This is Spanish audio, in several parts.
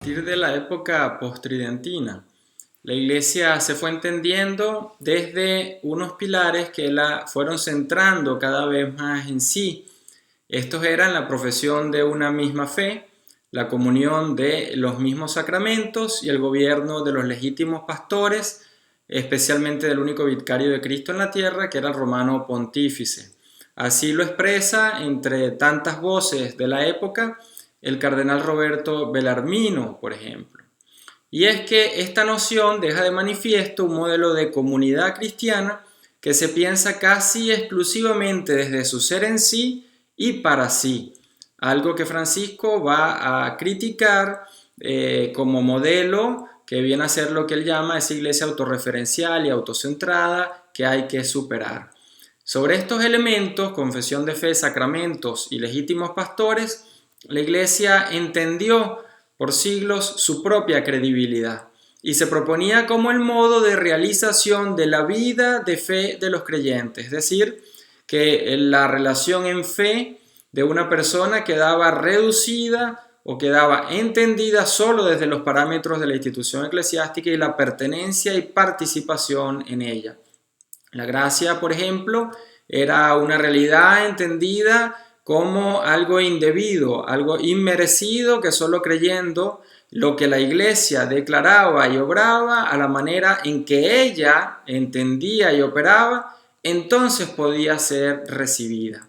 Partir de la época postridentina, la iglesia se fue entendiendo desde unos pilares que la fueron centrando cada vez más en sí. Estos eran la profesión de una misma fe, la comunión de los mismos sacramentos y el gobierno de los legítimos pastores, especialmente del único vicario de Cristo en la tierra, que era el romano pontífice. Así lo expresa, entre tantas voces de la época, el cardenal Roberto Bellarmino, por ejemplo. Y es que esta noción deja de manifiesto un modelo de comunidad cristiana que se piensa casi exclusivamente desde su ser en sí y para sí, algo que Francisco va a criticar como modelo que viene a ser lo que él llama esa iglesia autorreferencial y autocentrada que hay que superar. Sobre estos elementos, confesión de fe, sacramentos y legítimos pastores, la iglesia entendió por siglos su propia credibilidad y se proponía como el modo de realización de la vida de fe de los creyentes, es decir, que la relación en fe de una persona quedaba reducida o quedaba entendida solo desde los parámetros de la institución eclesiástica y la pertenencia y participación en ella. La gracia, por ejemplo, era una realidad entendida como algo indebido, algo inmerecido que solo creyendo lo que la iglesia declaraba y obraba a la manera en que ella entendía y operaba, entonces podía ser recibida.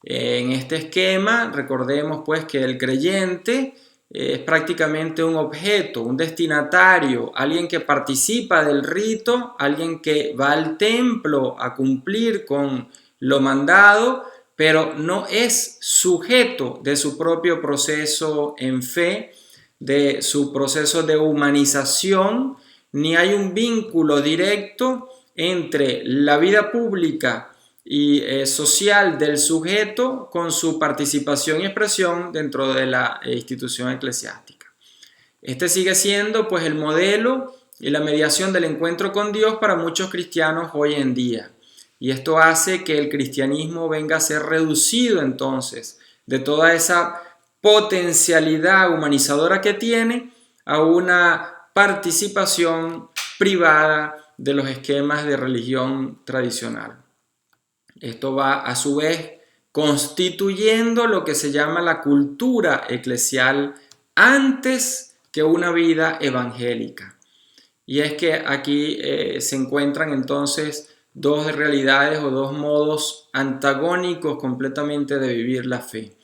En este esquema, recordemos pues que el creyente es prácticamente un objeto, un destinatario, alguien que participa del rito, alguien que va al templo a cumplir con lo mandado, pero no es sujeto de su propio proceso en fe, de su proceso de humanización, ni hay un vínculo directo entre la vida pública y social del sujeto con su participación y expresión dentro de la institución eclesiástica. Este sigue siendo pues el modelo y la mediación del encuentro con Dios para muchos cristianos hoy en día. Y esto hace que el cristianismo venga a ser reducido entonces de toda esa potencialidad humanizadora que tiene a una participación privada de los esquemas de religión tradicional. Esto va a su vez constituyendo lo que se llama la cultura eclesial antes que una vida evangélica. Y es que aquí se encuentran entonces dos realidades o dos modos antagónicos completamente de vivir la fe.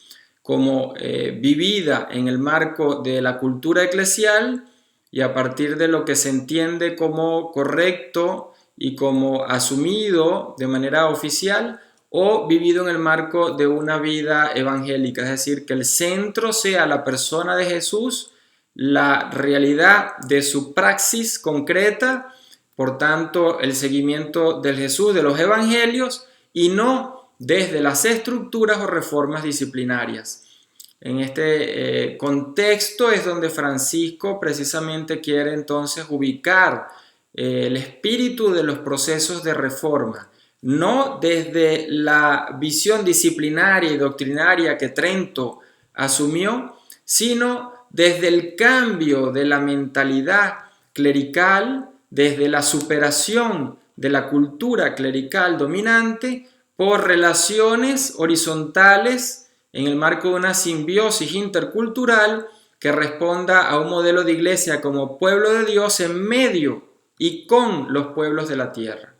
Como vivida en el marco de la cultura eclesial y a partir de lo que se entiende como correcto y como asumido de manera oficial, o vivido en el marco de una vida evangélica, es decir, que el centro sea la persona de Jesús, la realidad de su praxis concreta, por tanto el seguimiento del Jesús de los evangelios y no desde las estructuras o reformas disciplinarias. En este contexto es donde Francisco precisamente quiere entonces ubicar el espíritu de los procesos de reforma, no desde la visión disciplinaria y doctrinaria que Trento asumió, sino desde el cambio de la mentalidad clerical, desde la superación de la cultura clerical dominante por relaciones horizontales en el marco de una simbiosis intercultural que responda a un modelo de iglesia como pueblo de Dios en medio y con los pueblos de la tierra.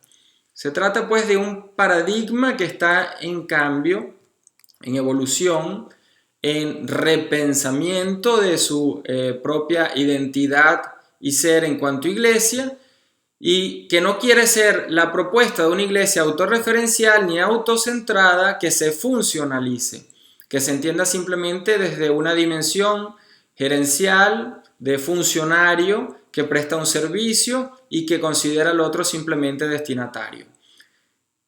Se trata pues de un paradigma que está en cambio, en evolución, en repensamiento de su propia identidad y ser en cuanto a iglesia, y que no quiere ser la propuesta de una iglesia autorreferencial ni autocentrada que se funcionalice, que se entienda simplemente desde una dimensión gerencial de funcionario que presta un servicio y que considera al otro simplemente destinatario.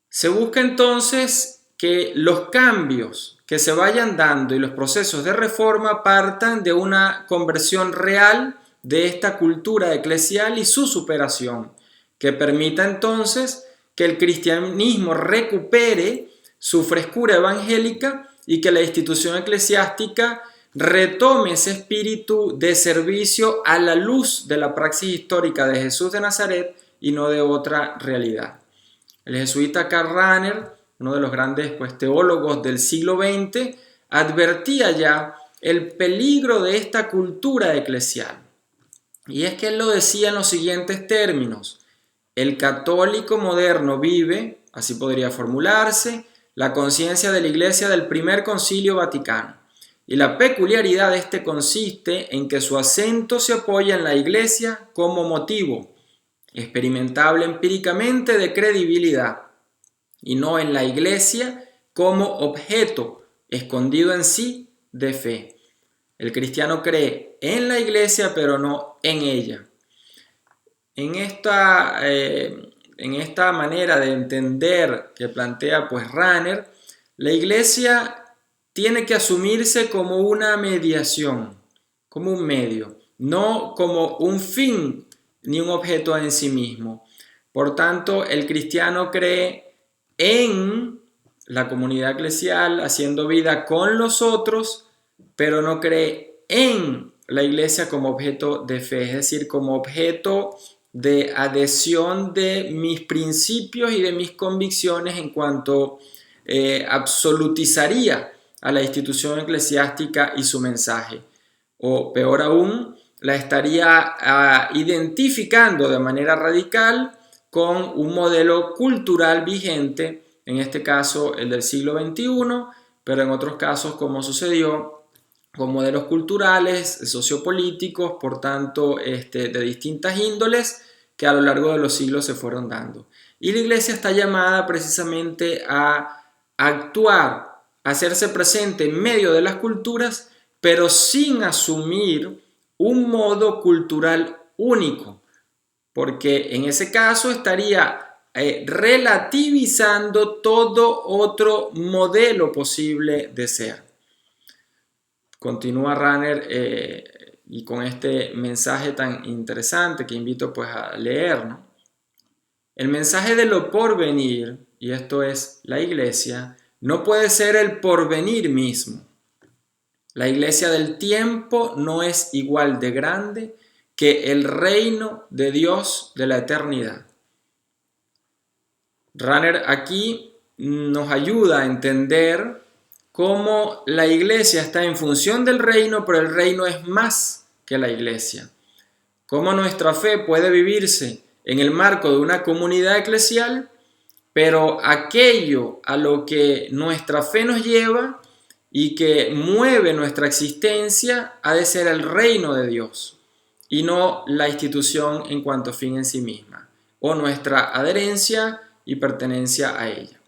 Se busca entonces que los cambios que se vayan dando y los procesos de reforma partan de una conversión real de esta cultura eclesial y su superación, que permita entonces que el cristianismo recupere su frescura evangélica y que la institución eclesiástica retome ese espíritu de servicio a la luz de la praxis histórica de Jesús de Nazaret y no de otra realidad. El jesuita Karl Rahner, uno de los grandes teólogos del siglo XX, advertía ya el peligro de esta cultura eclesial. Y es que él lo decía en los siguientes términos: el católico moderno vive, así podría formularse, la conciencia de la Iglesia del primer Concilio Vaticano. Y la peculiaridad de este consiste en que su acento se apoya en la Iglesia como motivo, experimentable empíricamente de credibilidad, y no en la Iglesia como objeto, escondido en sí, de fe. El cristiano cree en la Iglesia, pero no en ella. En esta manera de entender que plantea Rahner, la Iglesia tiene que asumirse como una mediación, como un medio, no como un fin ni un objeto en sí mismo. Por tanto, el cristiano cree en la comunidad eclesial, haciendo vida con los otros, pero no cree en la Iglesia como objeto de fe, es decir, como objeto de adhesión de mis principios y de mis convicciones en cuanto absolutizaría a la institución eclesiástica y su mensaje. O peor aún, la estaría identificando de manera radical con un modelo cultural vigente, en este caso el del siglo XXI, pero en otros casos, como sucedió, con modelos culturales, sociopolíticos, por tanto, de distintas índoles que a lo largo de los siglos se fueron dando. Y la Iglesia está llamada precisamente a actuar, a hacerse presente en medio de las culturas, pero sin asumir un modo cultural único, porque en ese caso estaría relativizando todo otro modelo posible de ser. Continúa Rahner y con este mensaje tan interesante que invito a leer, ¿no? El mensaje de lo porvenir, y esto es la Iglesia, no puede ser el porvenir mismo. La Iglesia del tiempo no es igual de grande que el reino de Dios de la eternidad. Rahner aquí nos ayuda a entender cómo la Iglesia está en función del reino, pero el reino es más que la Iglesia. Cómo nuestra fe puede vivirse en el marco de una comunidad eclesial, pero aquello a lo que nuestra fe nos lleva y que mueve nuestra existencia ha de ser el reino de Dios y no la institución en cuanto fin en sí misma o nuestra adherencia y pertenencia a ella.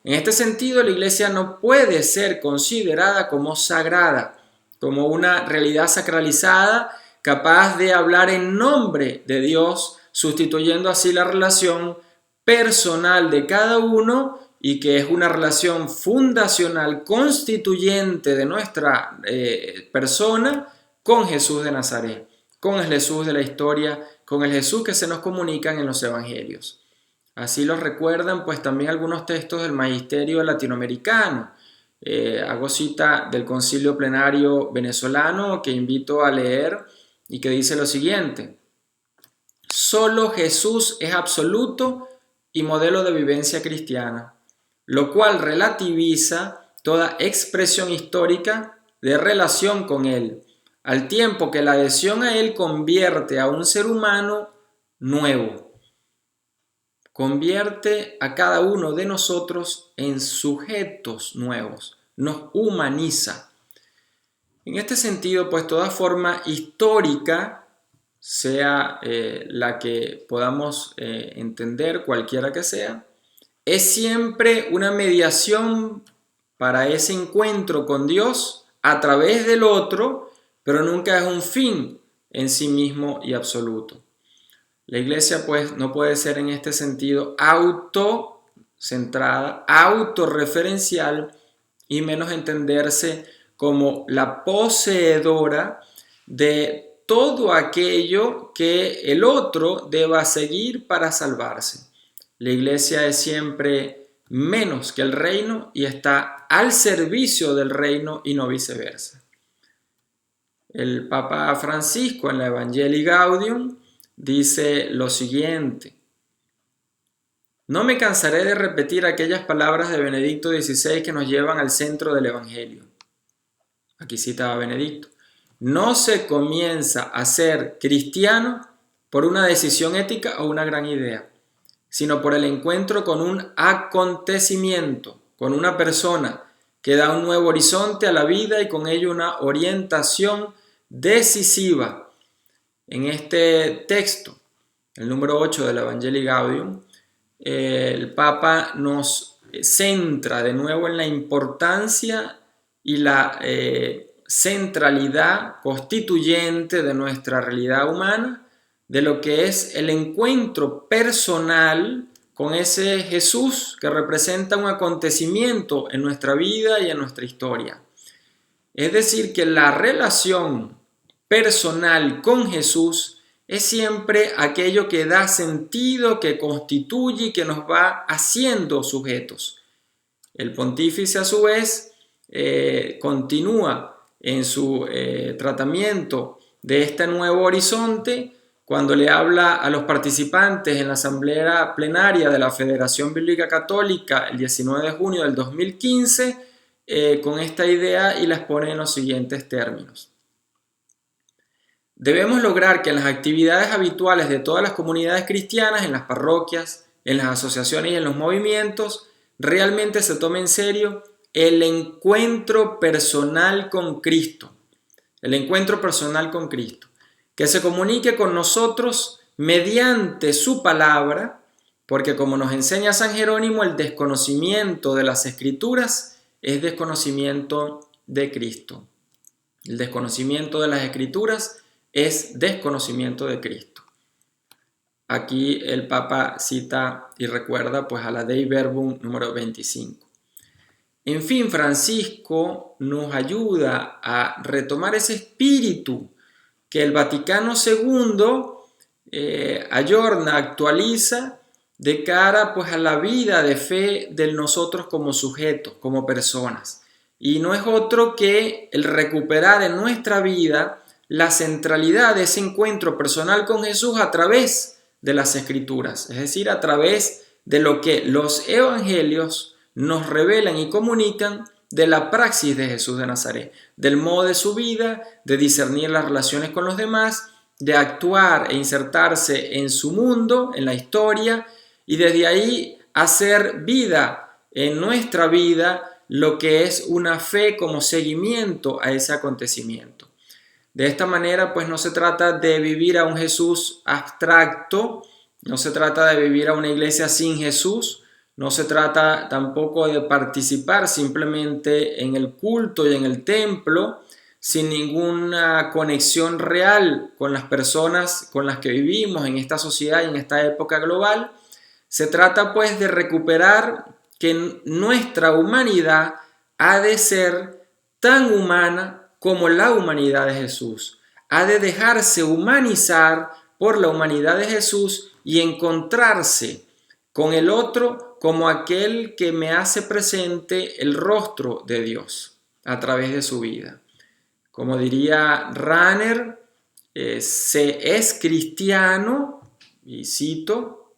En este sentido, la Iglesia no puede ser considerada como sagrada, como una realidad sacralizada capaz de hablar en nombre de Dios, sustituyendo así la relación personal de cada uno y que es una relación fundacional constituyente de nuestra persona con Jesús de Nazaret, con el Jesús de la historia, con el Jesús que se nos comunican en los evangelios. Así lo recuerdan también algunos textos del magisterio latinoamericano. Hago cita del Concilio Plenario Venezolano que invito a leer y que dice lo siguiente: solo Jesús es absoluto y modelo de vivencia cristiana, lo cual relativiza toda expresión histórica de relación con Él, al tiempo que la adhesión a Él convierte a un ser humano nuevo. Convierte a cada uno de nosotros en sujetos nuevos, nos humaniza. En este sentido, toda forma histórica, sea la que podamos entender, cualquiera que sea, es siempre una mediación para ese encuentro con Dios a través del otro, pero nunca es un fin en sí mismo y absoluto. La Iglesia no puede ser en este sentido autocentrada, autorreferencial y menos entenderse como la poseedora de todo aquello que el otro deba seguir para salvarse. La Iglesia es siempre menos que el reino y está al servicio del reino y no viceversa. el Papa Francisco en la Evangelii Gaudium dice lo siguiente: no me cansaré de repetir aquellas palabras de Benedicto XVI que nos llevan al centro del Evangelio. Aquí citaba Benedicto. No se comienza a ser cristiano por una decisión ética o una gran idea, sino por el encuentro con un acontecimiento, con una persona que da un nuevo horizonte a la vida y con ello una orientación decisiva. En este texto, el número 8 del Evangelii Gaudium, el Papa nos centra de nuevo en la importancia y la centralidad constituyente de nuestra realidad humana, de lo que es el encuentro personal con ese Jesús que representa un acontecimiento en nuestra vida y en nuestra historia. Es decir, que la relación personal con Jesús es siempre aquello que da sentido, que constituye y que nos va haciendo sujetos. El pontífice, a su vez, continúa en su tratamiento de este nuevo horizonte cuando le habla a los participantes en la asamblea plenaria de la Federación Bíblica Católica el 19 de junio del 2015 con esta idea y la expone en los siguientes términos. Debemos lograr que en las actividades habituales de todas las comunidades cristianas, en las parroquias, en las asociaciones y en los movimientos, realmente se tome en serio el encuentro personal con Cristo. El encuentro personal con Cristo. Que se comunique con nosotros mediante su palabra, porque como nos enseña San Jerónimo, el desconocimiento de las Escrituras es desconocimiento de Cristo. El desconocimiento de las Escrituras es desconocimiento de Cristo. Aquí el Papa cita y recuerda pues a la Dei Verbum número 25. En fin, Francisco nos ayuda a retomar ese espíritu que el Vaticano II ayorna, actualiza de cara pues a la vida de fe de nosotros como sujetos, como personas. Y no es otro que el recuperar en nuestra vida la centralidad de ese encuentro personal con Jesús a través de las Escrituras, es decir, a través de lo que los evangelios nos revelan y comunican de la praxis de Jesús de Nazaret, del modo de su vida, de discernir las relaciones con los demás, de actuar e insertarse en su mundo, en la historia, y desde ahí hacer vida en nuestra vida lo que es una fe como seguimiento a ese acontecimiento. De esta manera, pues no se trata de vivir a un Jesús abstracto, no se trata de vivir a una iglesia sin Jesús, no se trata tampoco de participar simplemente en el culto y en el templo, sin ninguna conexión real con las personas con las que vivimos en esta sociedad y en esta época global. Se trata pues de recuperar que nuestra humanidad ha de ser tan humana como la humanidad de Jesús. Ha de dejarse humanizar por la humanidad de Jesús y encontrarse con el otro como aquel que me hace presente el rostro de Dios a través de su vida. Como diría Rahner, se es cristiano, y cito,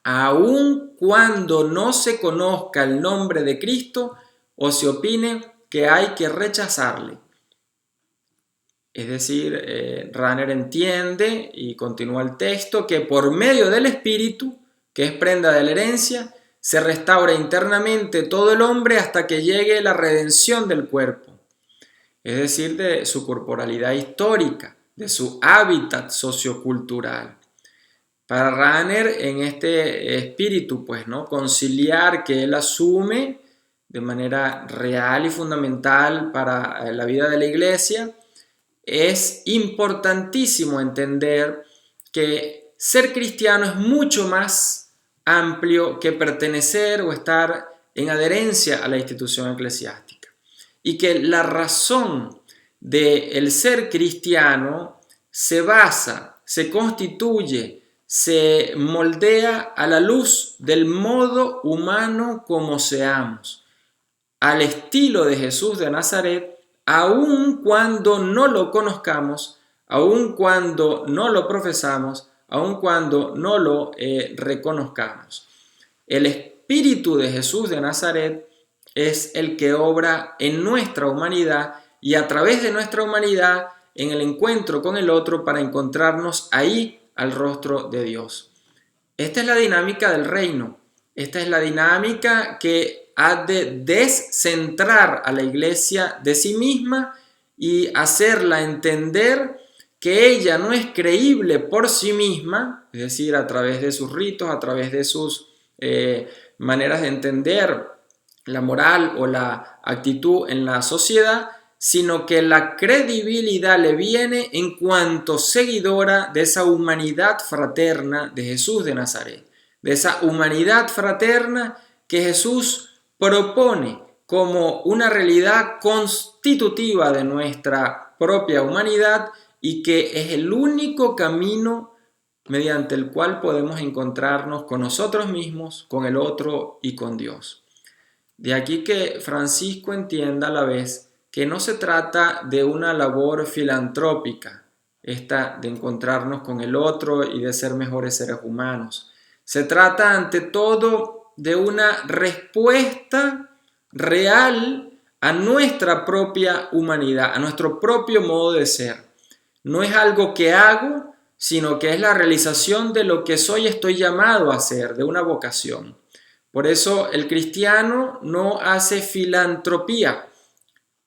aun cuando no se conozca el nombre de Cristo o se opine que hay que rechazarle. Es decir, Rahner entiende, y continúa el texto, que por medio del Espíritu, que es prenda de la herencia, se restaura internamente todo el hombre hasta que llegue la redención del cuerpo. Es decir, de su corporalidad histórica, de su hábitat sociocultural. Para Rahner, en este espíritu, pues, ¿no?, conciliar que él asume de manera real y fundamental para la vida de la Iglesia, es importantísimo entender que ser cristiano es mucho más amplio que pertenecer o estar en adherencia a la institución eclesiástica. Y que la razón del ser cristiano se basa, se constituye, se moldea a la luz del modo humano como seamos, al estilo de Jesús de Nazaret, aun cuando no lo conozcamos, aun cuando no lo profesamos, aun cuando no lo reconozcamos. El Espíritu de Jesús de Nazaret es el que obra en nuestra humanidad y a través de nuestra humanidad en el encuentro con el otro para encontrarnos ahí al rostro de Dios. Esta es la dinámica del reino. Esta es la dinámica que ha de descentrar a la iglesia de sí misma y hacerla entender que ella no es creíble por sí misma, es decir, a través de sus ritos, a través de sus maneras de entender la moral o la actitud en la sociedad, sino que la credibilidad le viene en cuanto seguidora de esa humanidad fraterna de Jesús de Nazaret, de esa humanidad fraterna que Jesús propone como una realidad constitutiva de nuestra propia humanidad y que es el único camino mediante el cual podemos encontrarnos con nosotros mismos, con el otro y con Dios. De aquí que Francisco entienda a la vez que no se trata de una labor filantrópica, esta de encontrarnos con el otro y de ser mejores seres humanos. Se trata ante todo de una respuesta real a nuestra propia humanidad, a nuestro propio modo de ser. No es algo que hago, sino que es la realización de lo que soy, estoy llamado a hacer, de una vocación. Por eso el cristiano no hace filantropía.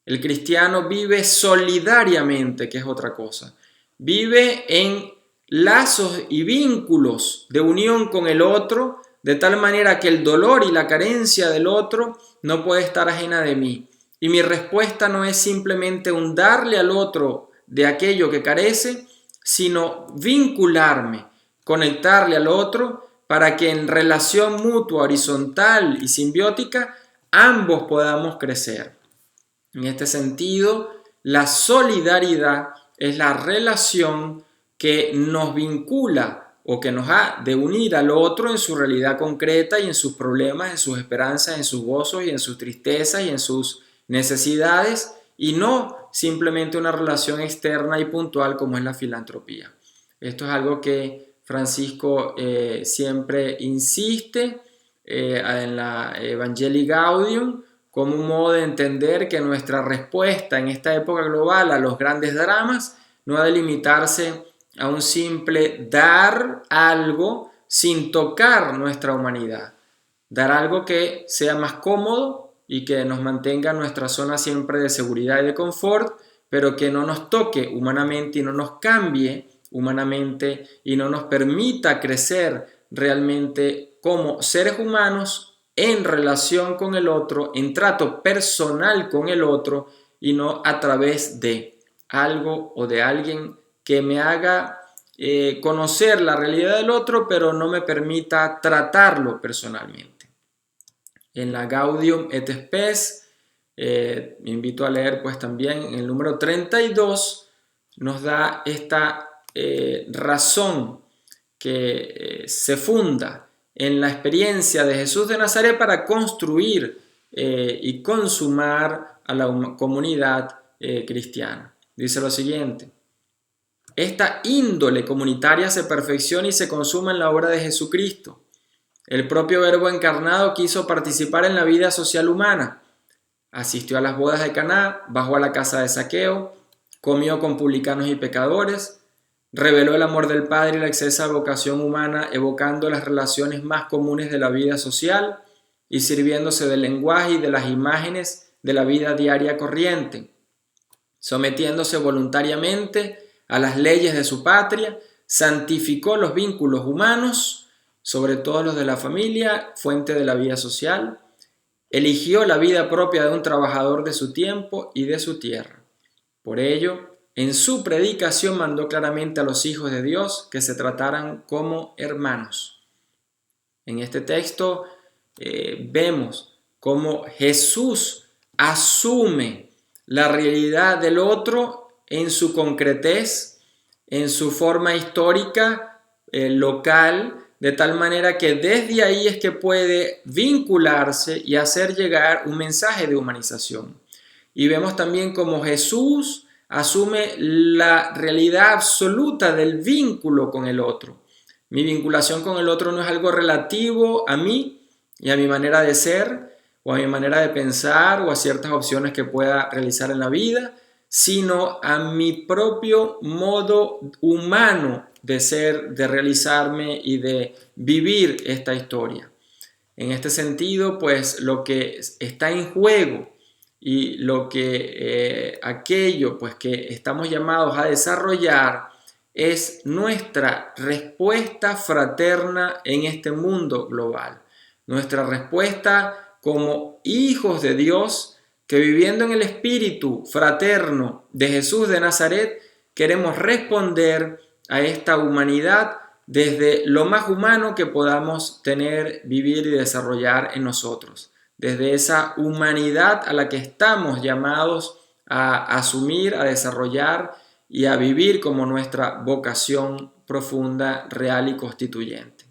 El cristiano vive solidariamente, que es otra cosa. Vive en lazos y vínculos de unión con el otro, de tal manera que el dolor y la carencia del otro no puede estar ajena de mí. Y mi respuesta no es simplemente un darle al otro de aquello que carece, sino vincularme, conectarle al otro para que en relación mutua, horizontal y simbiótica ambos podamos crecer. En este sentido, la solidaridad es la relación que nos vincula o que nos ha de unir al otro en su realidad concreta y en sus problemas, en sus esperanzas, en sus gozos y en sus tristezas y en sus necesidades, y no simplemente una relación externa y puntual como es la filantropía. Esto es algo que Francisco siempre insiste en la Evangelii Gaudium como un modo de entender que nuestra respuesta en esta época global a los grandes dramas no ha de limitarse a un simple dar algo sin tocar nuestra humanidad. Dar algo que sea más cómodo y que nos mantenga en nuestra zona siempre de seguridad y de confort, pero que no nos toque humanamente y no nos cambie humanamente y no nos permita crecer realmente como seres humanos en relación con el otro, en trato personal con el otro y no a través de algo o de alguien que me haga conocer la realidad del otro, pero no me permita tratarlo personalmente. En la Gaudium et Spes, me invito a leer pues también en el número 32, nos da esta razón que se funda en la experiencia de Jesús de Nazaret para construir y consumar a la comunidad cristiana. Dice lo siguiente: esta índole comunitaria se perfecciona y se consuma en la obra de Jesucristo. El propio Verbo encarnado quiso participar en la vida social humana. Asistió a las bodas de Caná, bajó a la casa de Zaqueo, comió con publicanos y pecadores, reveló el amor del Padre y la excesa vocación humana, evocando las relaciones más comunes de la vida social y sirviéndose del lenguaje y de las imágenes de la vida diaria corriente. Sometiéndose voluntariamente a las leyes de su patria, santificó los vínculos humanos, sobre todo los de la familia, fuente de la vida social, eligió la vida propia de un trabajador de su tiempo y de su tierra. Por ello, en su predicación mandó claramente a los hijos de Dios que se trataran como hermanos. En este texto vemos cómo Jesús asume la realidad del otro en su concretez, en su forma histórica, local, de tal manera que desde ahí es que puede vincularse y hacer llegar un mensaje de humanización. Y vemos también cómo Jesús asume la realidad absoluta del vínculo con el otro. Mi vinculación con el otro no es algo relativo a mí y a mi manera de ser o a mi manera de pensar o a ciertas opciones que pueda realizar en la vida, sino a mi propio modo humano de ser, de realizarme y de vivir esta historia. En este sentido, pues lo que está en juego y lo que aquello pues que estamos llamados a desarrollar es nuestra respuesta fraterna en este mundo global, nuestra respuesta como hijos de Dios que viviendo en el espíritu fraterno de Jesús de Nazaret queremos responder a esta humanidad desde lo más humano que podamos tener, vivir y desarrollar en nosotros, desde esa humanidad a la que estamos llamados a asumir, a desarrollar y a vivir como nuestra vocación profunda, real y constituyente.